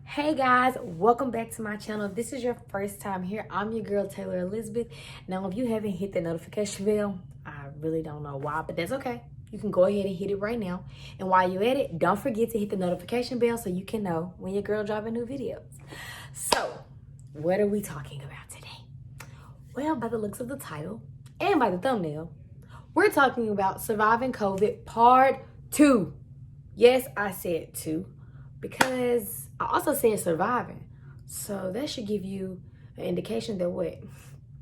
Hey guys, welcome back to my channel. If this is your first time here, I'm your girl Taylor Elizabeth. Now, if you haven't hit the notification bell, I really don't know why, but that's okay. You can go ahead and hit it right now. And while you're at it, don't forget to hit the notification bell so you can know when your girl dropping new videos. So, what are we talking about today? Well, by the looks of the title and by the thumbnail, we're talking about surviving COVID part 2. Yes, I said 2 because I also said surviving. So that should give you an indication that what?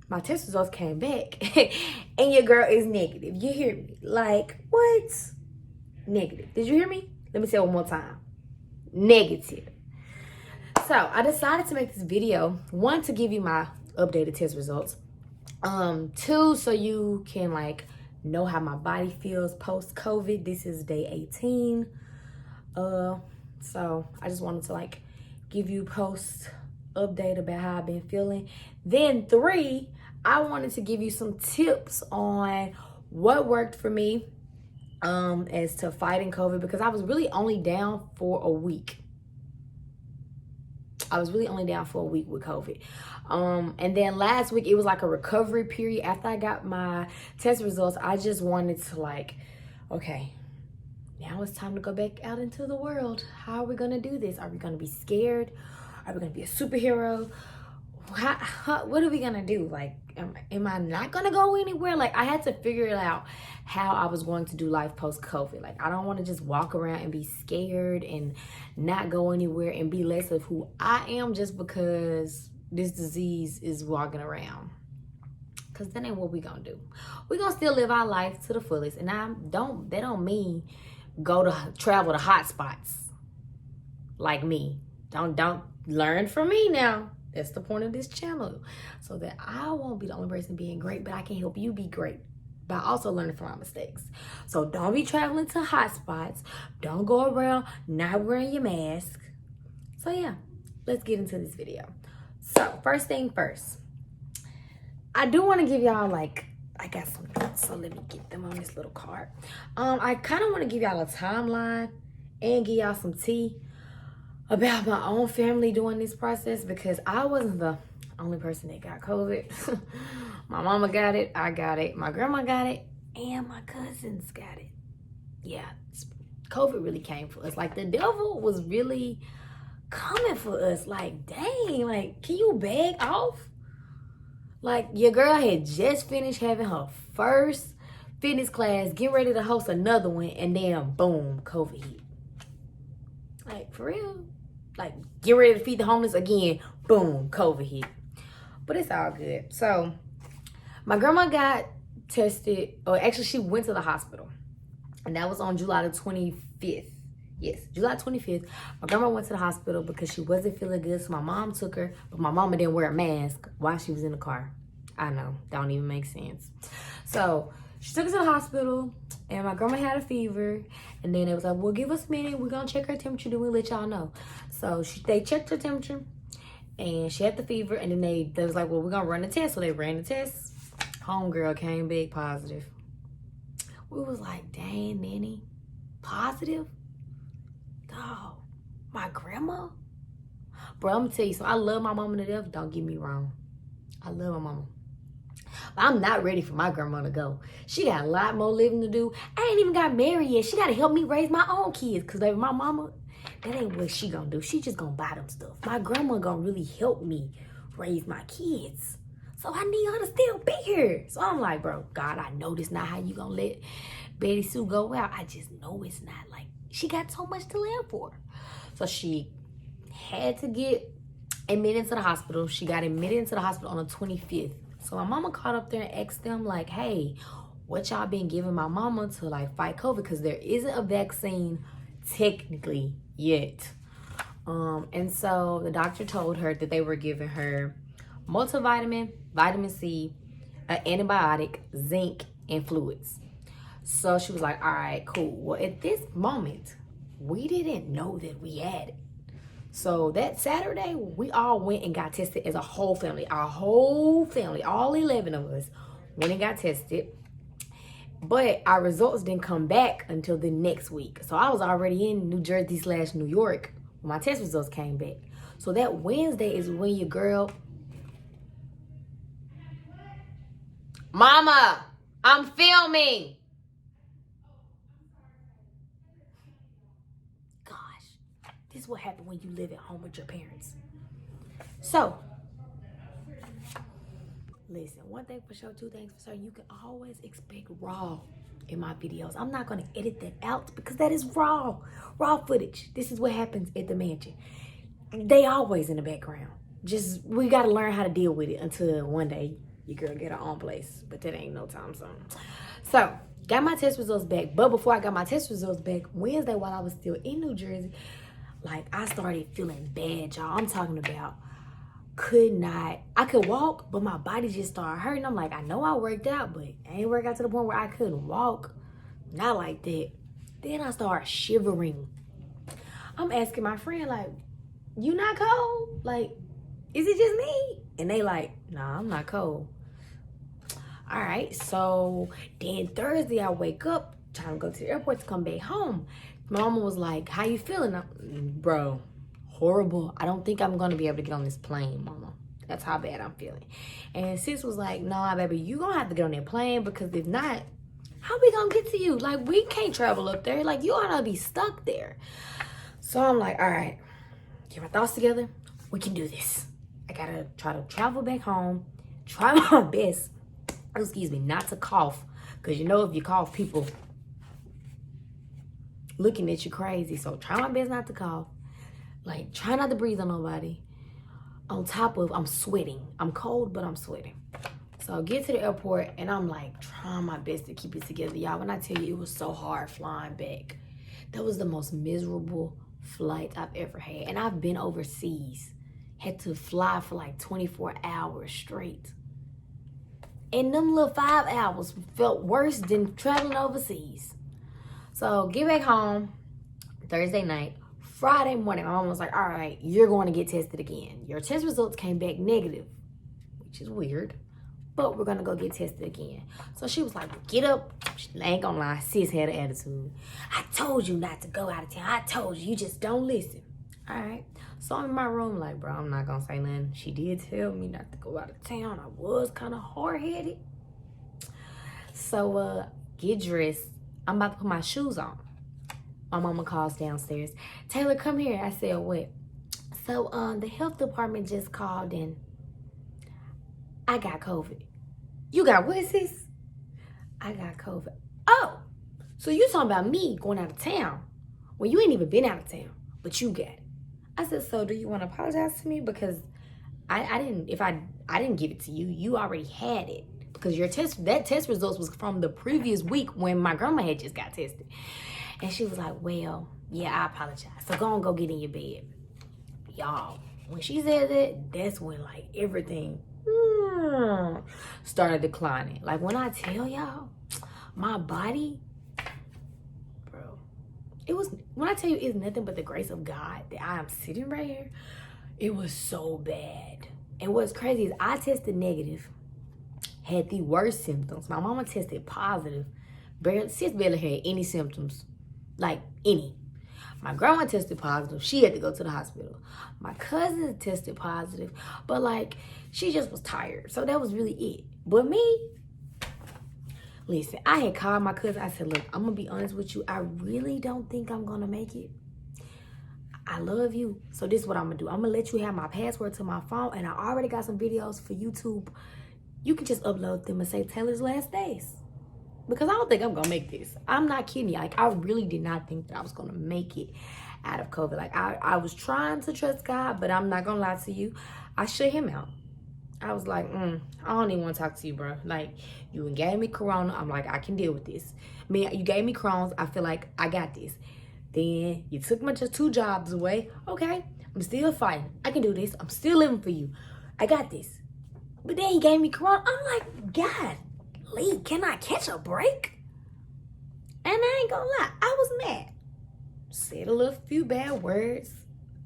My test results came back and your girl is negative. You hear me? Like, what? Negative. Did you hear me? Let me say it one more time. Negative. So I decided to make this video, 1, to give you my updated test results. 2, so you can like know how my body feels post-COVID. This is day 18. So I just wanted to like give you post update about how I've been feeling. Then 3, I wanted to give you some tips on what worked for me as to fighting COVID, because I was really only down for a week. I was really only down for a week with COVID. And then last week, it was like a recovery period. After I got my test results, I just wanted to like, okay, now it's time to go back out into the world. How are we gonna do this? Are we gonna be scared? Are we gonna be a superhero? What are we gonna do? Like, am I not gonna go anywhere? Like, I had to figure it out how I was going to do life post-COVID. Like, I don't wanna just walk around and be scared and not go anywhere and be less of who I am just because this disease is walking around. Cause that ain't what we gonna do. We gonna still live our life to the fullest. And that don't mean travel to hot spots like me. Don't learn from me now. That's the point of this channel, so that I won't be the only person being great, but I can help you be great by also learning from my mistakes. So don't be traveling to hot spots. Don't go around not wearing your mask. So yeah, let's get into this video. So first thing first, I do want to give y'all like, I got some notes, so let me get them on this little card. I kind of want to give y'all a timeline and give y'all some tea about my own family during this process, because I wasn't the only person that got COVID. My mama got it, I got it, my grandma got it, and my cousins got it. Yeah, COVID really came for us. Like, the devil was really coming for us. Like, dang, like, can you beg off? Like, your girl had just finished having her first fitness class, getting ready to host another one, and then boom, COVID hit. Like, for real? Like, get ready to feed the homeless again, boom, COVID hit. But it's all good. So, my grandma got tested, or actually she went to the hospital. And that was on July the 25th. Yes, July 25th. My grandma went to the hospital because she wasn't feeling good. So my mom took her, but my mama didn't wear a mask while she was in the car. I know, don't even make sense. So she took us to the hospital, and my grandma had a fever. And then it was like, well, give us a minute. We're going to check her temperature, then we'll let y'all know. So they checked her temperature, and she had the fever. And then they was like, well, we're going to run the test. So they ran the test. Homegirl came back positive. We was like, dang, Nanny, positive? Dog, my grandma? Bro, I'm gonna tell you something. I love my mama to death. Don't get me wrong. I love my mama. But I'm not ready for my grandma to go. She got a lot more living to do. I ain't even got married yet. She gotta help me raise my own kids. Cause baby, my mama, that ain't what she gonna do. She just gonna buy them stuff. My grandma gonna really help me raise my kids. So I need her to still be here. So I'm like, bro, God, I know this not how you gonna let Betty Sue go out. I just know it's not. Like, she got so much to live for. So she had to get admitted into the hospital. She got admitted into the hospital on the 25th. So my mama called up there and asked them, like, hey, what y'all been giving my mama to like fight COVID? Because there isn't a vaccine technically yet. And so the doctor told her that they were giving her multivitamin, vitamin C, an antibiotic, zinc, and fluids. So she was like, all right, cool. Well, at this moment, we didn't know that we had it. So that Saturday, we all went and got tested as a whole family. Our whole family, all 11 of us, went and got tested. But our results didn't come back until the next week. So I was already in New Jersey / New York when my test results came back. So that Wednesday is when your girl... Mama, I'm filming. Gosh, this is what happened when you live at home with your parents. So, listen, one thing for sure, two things for sure, you can always expect raw in my videos. I'm not going to edit that out because that is raw footage. This is what happens at the mansion. They always in the background. Just, we got to learn how to deal with it until one day your girl get her own place, but that ain't no time soon. So, got my test results back, but before I got my test results back, Wednesday while I was still in New Jersey, like, I started feeling bad, y'all. I'm talking about I could walk, but my body just started hurting. I'm like, I know I worked out, but I ain't worked out to the point where I couldn't walk. Not like that. Then I started shivering. I'm asking my friend, like, you not cold? Like, is it just me? And they like, nah, I'm not cold. All right, so then Thursday I wake up, trying to go to the airport to come back home. My mama was like, how you feeling? Bro, horrible. I don't think I'm gonna be able to get on this plane, mama. That's how bad I'm feeling. And sis was like, nah, baby, you gonna have to get on that plane because if not, how we gonna get to you? Like, we can't travel up there. Like, you ought to be stuck there. So I'm like, all right, get my thoughts together. We can do this. I gotta try to travel back home, try my best, not to cough. Because you know if you cough, people looking at you crazy. So try my best not to cough. Like, try not to breathe on nobody. On top of, I'm sweating. I'm cold, but I'm sweating. So I get to the airport, and I'm like trying my best to keep it together. Y'all, when I tell you it was so hard flying back. That was the most miserable flight I've ever had. And I've been overseas. Had to fly for like 24 hours straight. And them little 5 hours felt worse than traveling overseas. So get back home Thursday night. Friday morning, my mom was like, all right, you're going to get tested again. Your test results came back negative, which is weird, but we're going to go get tested again. So she was like, get up. I ain't gonna lie, sis had an attitude. I told you not to go out of town. I told you, you just don't listen. All right. So I'm in my room like, bro, I'm not going to say nothing. She did tell me not to go out of town. I was kind of hard-headed. So get dressed. I'm about to put my shoes on. My mama calls downstairs. Taylor, come here. I said, what? So the health department just called and I got COVID. You got what, sis? I got COVID. Oh, so you talking about me going out of town? Well, you ain't even been out of town, but you got it. I said, so do you want to apologize to me? Because I didn't give it to you. You already had it. Because that test results was from the previous week when my grandma had just got tested. And she was like, well, yeah, I apologize. So go on, go get in your bed. Y'all, when she said that, that's when like everything started declining. Like when I tell y'all, my body, bro, when I tell you it's nothing but the grace of God that I am sitting right here, it was so bad. And what's crazy is I tested negative, had the worst symptoms. My mama tested positive. Sis barely had any symptoms, like any. My grandma tested positive. She had to go to the hospital. My cousin tested positive, but like she just was tired. So that was really it. But me, listen, I had called my cousin. I said, look, I'm going to be honest with you. I really don't think I'm going to make it. I love you. So this is what I'm going to do. I'm going to let you have my password to my phone. And I already got some videos for YouTube. You can just upload them and say Taylor's last days. Because I don't think I'm going to make this. I'm not kidding you. Like, I really did not think that I was going to make it out of COVID. Like, I was trying to trust God, but I'm not going to lie to you. I shut him out. I was like, I don't even want to talk to you, bro. Like, you gave me corona. I'm like, I can deal with this. I mean, you gave me Crohn's. I feel like I got this. Then you took my just 2 jobs away. Okay, I'm still fighting. I can do this. I'm still living for you. I got this. But then he gave me corona. I'm like, God, Lee, can I catch a break? And I ain't gonna lie, I was mad. Said a little few bad words.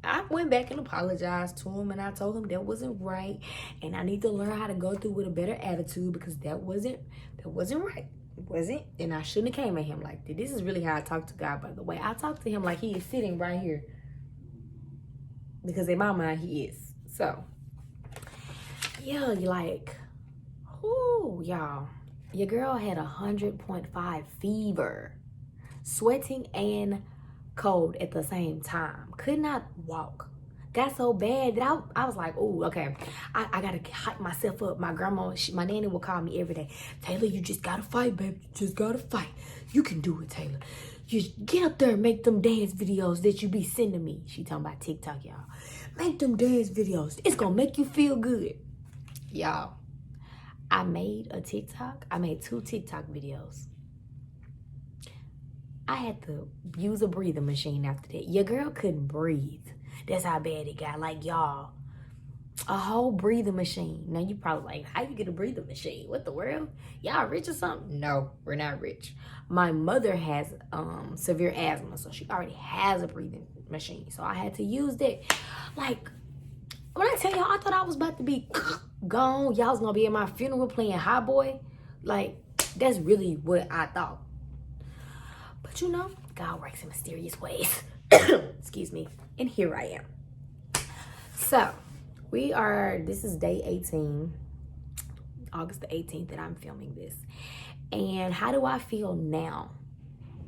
I went back and apologized to him, and I told him that wasn't right, and I need to learn how to go through with a better attitude, because that wasn't right. It wasn't, and I shouldn't have came at him like that. This is really how I talk to God, by the way. I talk to him like he is sitting right here, because in my mind he is. So yeah, you like, whoo, y'all. Your girl had 100.5 fever, sweating and cold at the same time. Could not walk. Got so bad that I was like, oh, okay. I gotta hype myself up. My grandma, my nanny would call me every day. Taylor, you just gotta fight, baby. You just gotta fight. You can do it, Taylor. You get up there and make them dance videos that you be sending me. She talking about TikTok, y'all. Make them dance videos. It's gonna make you feel good. Y'all, I made a TikTok. I made 2 TikTok videos. I had to use a breathing machine after that. Your girl couldn't breathe. That's how bad it got. Like, y'all, a whole breathing machine. Now, you probably like, how you get a breathing machine? What the world? Y'all rich or something? No, we're not rich. My mother has severe asthma, so she already has a breathing machine. So I had to use that. Like, when I tell y'all, I thought I was about to be gone. Y'all was going to be at my funeral playing High Boy. Like, that's really what I thought. But you know, God works in mysterious ways. Excuse me. And here I am. So, this is day 18. August the 18th that I'm filming this. And how do I feel now?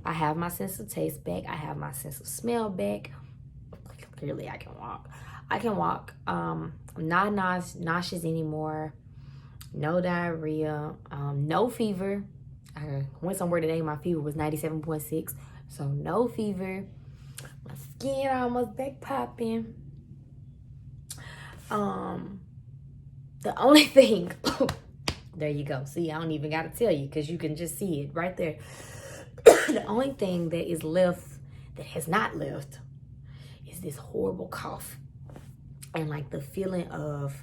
I have my sense of taste back. I have my sense of smell back. Clearly, I can walk. I can walk. I'm not nauseous anymore. No diarrhea. No fever. I went somewhere today, my fever was 97.6. So no fever. My skin almost back popping. The only thing, there you go. See, I don't even got to tell you, because you can just see it right there. The only thing that is left, that has not left, is this horrible cough. And like the feeling of,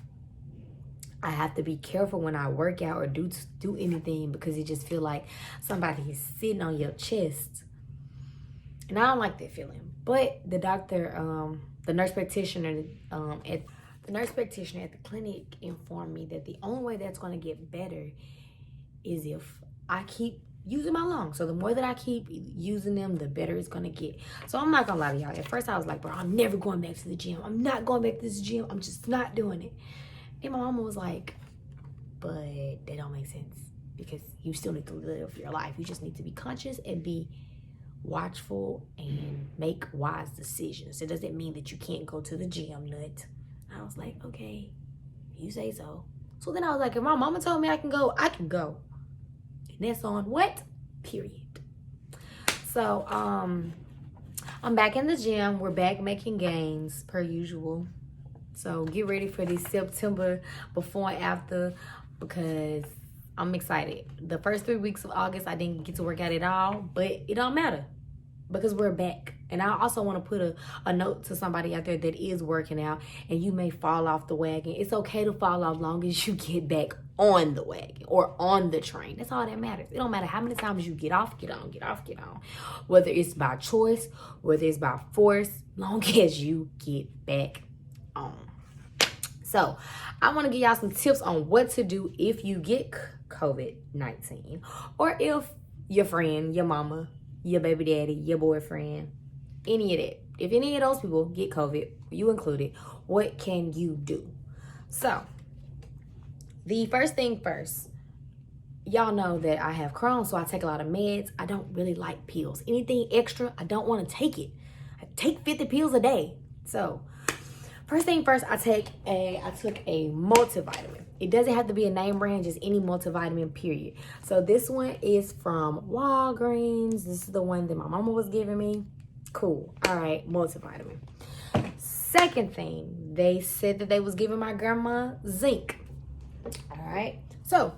I have to be careful when I work out or do anything, because it just feel like somebody is sitting on your chest. And I don't like that feeling. But the doctor, the nurse practitioner at the clinic informed me that the only way that's going to get better is if I keep using my lungs. So the more that I keep using them, the better it's going to get. So I'm not going to lie to y'all. At first I was like, bro, I'm never going back to the gym. I'm not going back to this gym. I'm just not doing it. And my mama was like, but that don't make sense, because you still need to live your life. You just need to be conscious and be watchful and make wise decisions. It doesn't mean that you can't go to the gym, nut. I was like, okay, you say so. So then I was like, if my mama told me I can go, I can go. And that's on what? Period. So, I'm back in the gym. We're back making gains per usual. So get ready for this September before and after, because I'm excited. The first 3 weeks of August, I didn't get to work out at all, but it don't matter, because we're back. And I also want to put a note to somebody out there that is working out, and you may fall off the wagon. It's okay to fall off long as you get back on the wagon or on the train. That's all that matters. It don't matter how many times you get off, get on, get off, get on. Whether it's by choice, whether it's by force, long as you get back on. So I want to give y'all some tips on what to do if you get COVID-19, or if your friend, your mama, your baby daddy, your boyfriend, any of that. If any of those people get COVID, you included, what can you do? So the first thing first, y'all know that I have Crohn's, so I take a lot of meds. I don't really like pills. Anything extra, I don't want to take it. I take 50 pills a day. So first thing first, I took a multivitamin. It doesn't have to be a name brand, just any multivitamin, period. So this one is from Walgreens. This is the one that my mama was giving me. Cool. All right, multivitamin. Second thing, they said that they was giving my grandma zinc. All right. So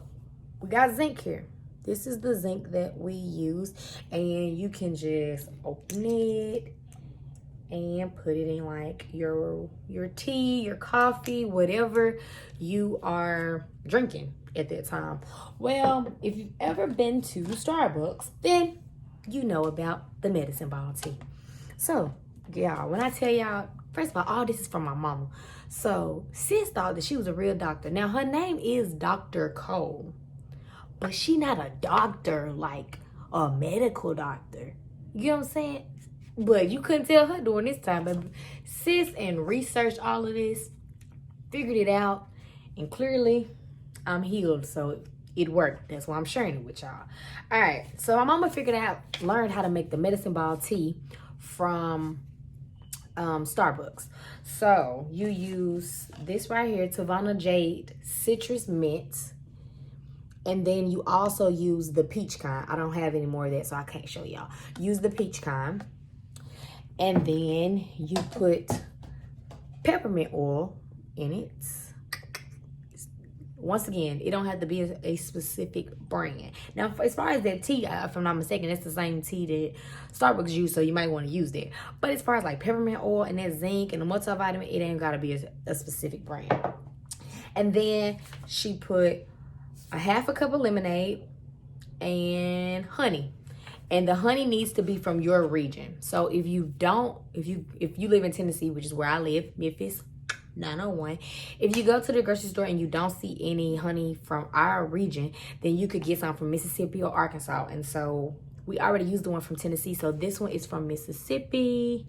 we got zinc here. This is the zinc that we use, and you can just open it and put it in like your tea, your coffee, whatever you are drinking at that time. Well, if you've ever been to Starbucks, then you know about the medicine ball tea. So, y'all, when I tell y'all, First of all this is from my mama. So sis thought that she was a real doctor. Now her name is Dr. Cole, but she not a doctor, like a medical doctor. You know what I'm saying? But you couldn't tell her during this time. But sis and researched all of this, figured it out, and clearly I'm healed. So it worked. That's why I'm sharing it with y'all. All right. So my mama learned how to make the medicine ball tea from Starbucks. So you use this right here, Tavana Jade Citrus Mint. And then you also use the peach kind. I don't have any more of that, so I can't show y'all. Use the peach kind. And then you put peppermint oil in it. Once again, it don't have to be a specific brand. Now, as far as that tea, if I'm not mistaken, that's the same tea that Starbucks use, so you might want to use that. But as far as like peppermint oil and that zinc and the multivitamin, it ain't got to be a specific brand. And then she put a half a cup of lemonade and honey. And the honey needs to be from your region. So if you live in Tennessee, which is where I live, Memphis 901, if you go to the grocery store and you don't see any honey from our region, then you could get some from Mississippi or Arkansas. And so we already used the one from Tennessee, so this one is from Mississippi.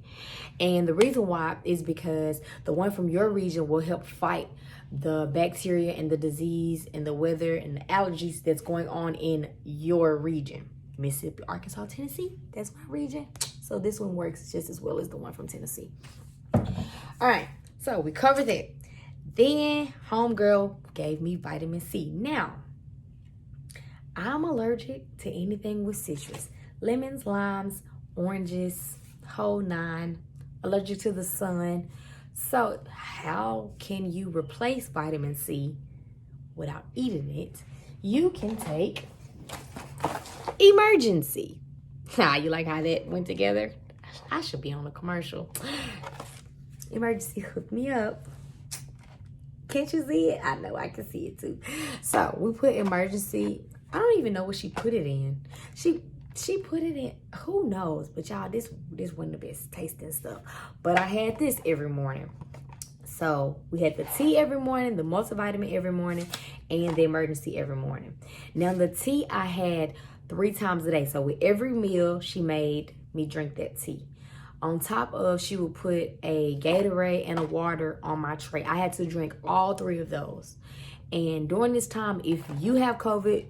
And the reason why is because the one from your region will help fight the bacteria and the disease and the weather and the allergies that's going on in your region. Mississippi, Arkansas, Tennessee, that's my region. So this one works just as well as the one from Tennessee. All right, so we covered that. Then homegirl gave me vitamin C. Now, I'm allergic to anything with citrus. Lemons, limes, oranges, whole nine. Allergic to the sun. So how can you replace vitamin C without eating it? You can take Emergency. You like how that went together? I should be on a commercial. Emergency, hook me up. Can't you see it? I know I can see it too. So we put Emergency. I don't even know what she put it in. She put it in, who knows? But y'all, this wasn't the best tasting stuff. But I had this every morning. So we had the tea every morning, the multivitamin every morning, and the Emergency every morning. Now the tea I had 3 times a day. So with every meal, she made me drink that tea. On top of, she would put a Gatorade and a water on my tray. I had to drink all 3 of those. And during this time, if you have COVID,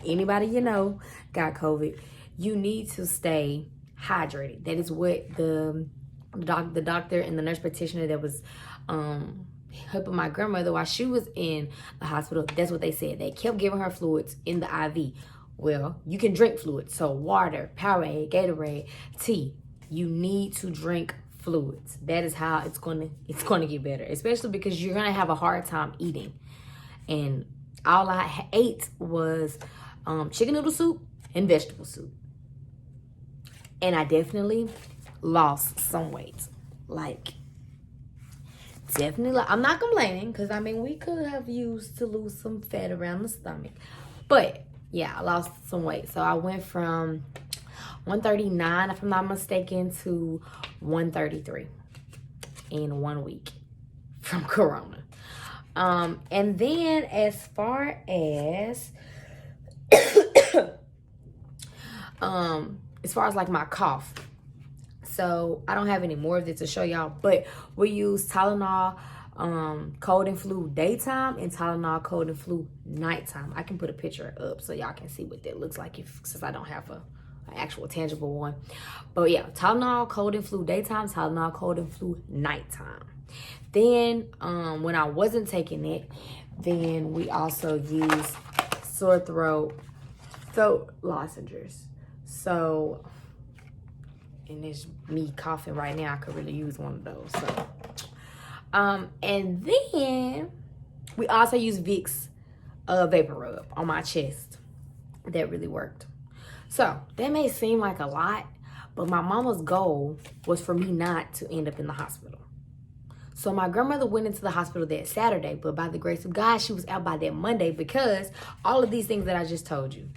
anybody you know got COVID, you need to stay hydrated. That is what the doctor and the nurse practitioner that was helping my grandmother while she was in the hospital, that's what they said. They kept giving her fluids in the IV. Well, you can drink fluids. So water, Powerade, Gatorade, tea. You need to drink fluids. That is how it's gonna get better. Especially because you're gonna have a hard time eating. And all I ate was chicken noodle soup and vegetable soup. And I definitely lost some weight. Like, definitely. I'm not complaining because, I mean, we could have used to lose some fat around the stomach. But yeah, I lost some weight. So I went from 139, if I'm not mistaken, to 133 in 1 week from Corona. And then as far as like my cough, so I don't have any more of this to show y'all, but we use Tylenol cold and flu daytime and Tylenol cold and flu nighttime. I can put a picture up so y'all can see what that looks like since I don't have an actual tangible one. But yeah, Tylenol cold and flu daytime, Tylenol cold and flu nighttime. Then when I wasn't taking it, then we also use sore throat lozenges. So, and it's me coughing right now, I could really use one of those. So and then we also use Vicks vapor rub on my chest. That really worked. So that may seem like a lot, but my mama's goal was for me not to end up in the hospital. So my grandmother went into the hospital that Saturday, but by the grace of God, she was out by that Monday because all of these things that I just told you,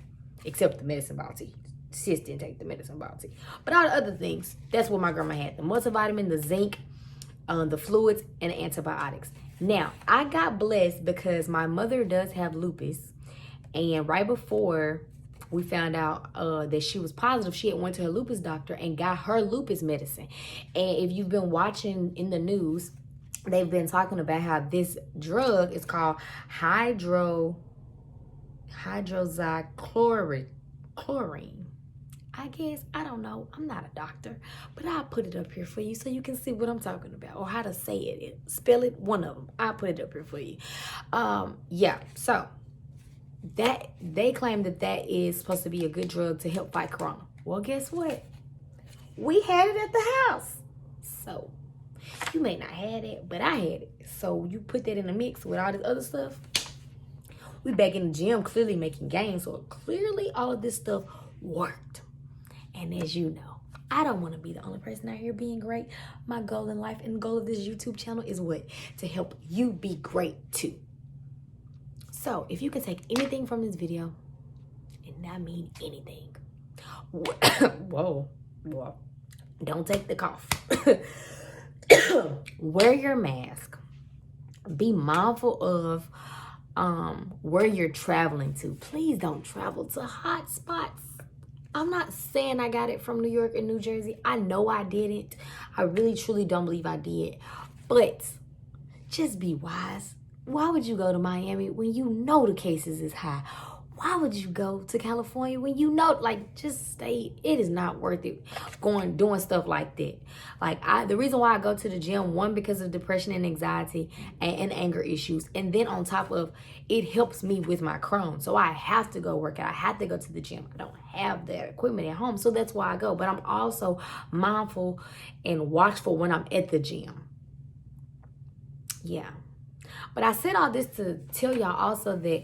except the medicine ball tea. Sis didn't take the medicine ball tea. But all the other things, that's what my grandma had. The multivitamin, the zinc, the fluids and antibiotics. Now, I got blessed because my mother does have lupus, and right before we found out that she was positive, she had went to her lupus doctor and got her lupus medicine. And if you've been watching in the news, they've been talking about how this drug is called hydroxychloroquine. I guess, I don't know. I'm not a doctor, but I'll put it up here for you so you can see what I'm talking about, or how to say it. Spell it, one of them. I'll put it up here for you. Yeah, so that they claim that is supposed to be a good drug to help fight corona. Well, guess what? We had it at the house. So you may not have it, but I had it. So you put that in the mix with all this other stuff. We back in the gym, clearly making gains. So clearly all of this stuff worked. And as you know, I don't want to be the only person out here being great. My goal in life and the goal of this YouTube channel is what? To help you be great too. So if you can take anything from this video, and I mean anything. Whoa. Don't take the cough. Wear your mask. Be mindful of where you're traveling to. Please don't travel to hot spots. I'm not saying I got it from New York and New Jersey. I know I didn't. I really, truly don't believe I did. But just be wise. Why would you go to Miami when you know the cases is high? Why would you go to California when you know, like, just stay? It is not worth it doing stuff like that. Like, the reason why I go to the gym, one, because of depression and anxiety and anger issues. And then on top of, it helps me with my Crohn. So I have to go work out. I have to go to the gym. I don't have that equipment at home. So that's why I go. But I'm also mindful and watchful when I'm at the gym. Yeah. But I said all this to tell y'all also that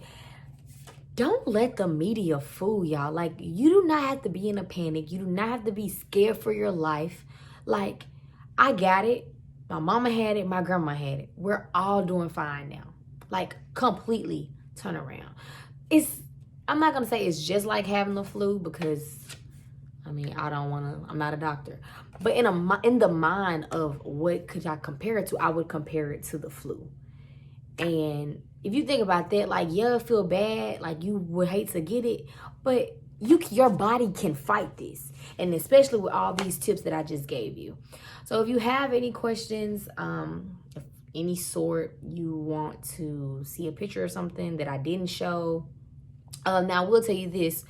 don't let the media fool y'all. Like, you do not have to be in a panic. You do not have to be scared for your life. Like, I got it. My mama had it. My grandma had it. We're all doing fine now. Like, completely turn around. I'm not going to say it's just like having the flu because, I mean, I'm not a doctor. But in the mind of what could I compare it to, I would compare it to the flu. And if you think about that, like, yeah, feel bad, like you would hate to get it, but your body can fight this, and especially with all these tips that I just gave you. So if you have any questions, of any sort, you want to see a picture or something that I didn't show, now I will tell you this.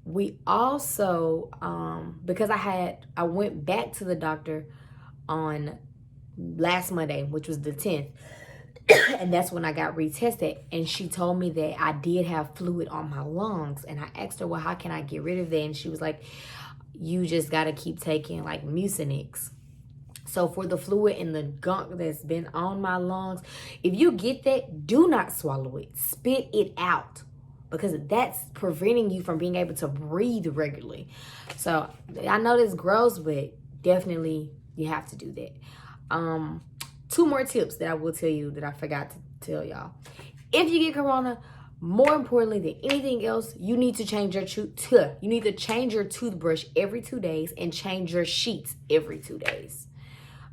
We also, because I went back to the doctor on last Monday, which was the 10th, and that's when I got retested, and she told me that I did have fluid on my lungs. And I asked her, well, how can I get rid of that? And she was like, you just got to keep taking like Mucinex. So for the fluid and the gunk that's been on my lungs, if you get that, do not swallow it. Spit it out, because that's preventing you from being able to breathe regularly. So I know this gross, but definitely you have to do that. 2 more tips that I will tell you that I forgot to tell y'all. If you get corona, more importantly than anything else, you need to change your toothbrush every 2 days and change your sheets every 2 days.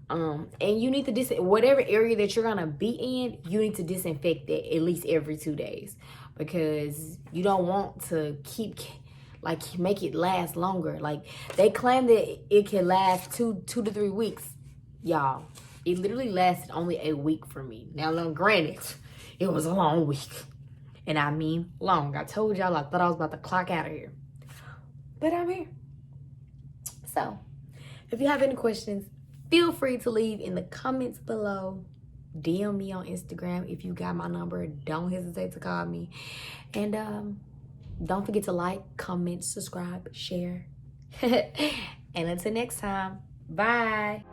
And you need to whatever area that you're gonna be in, you need to disinfect that at least every 2 days, because you don't want to make it last longer. Like, they claim that it can last 2 to 3 weeks. Y'all, it literally lasted only a week for me. Now, granted, it was a long week. And I mean long. I told y'all I thought I was about to clock out of here. But I'm here. So, if you have any questions, feel free to leave in the comments below. DM me on Instagram if you got my number. Don't hesitate to call me. And don't forget to like, comment, subscribe, share. And until next time, bye.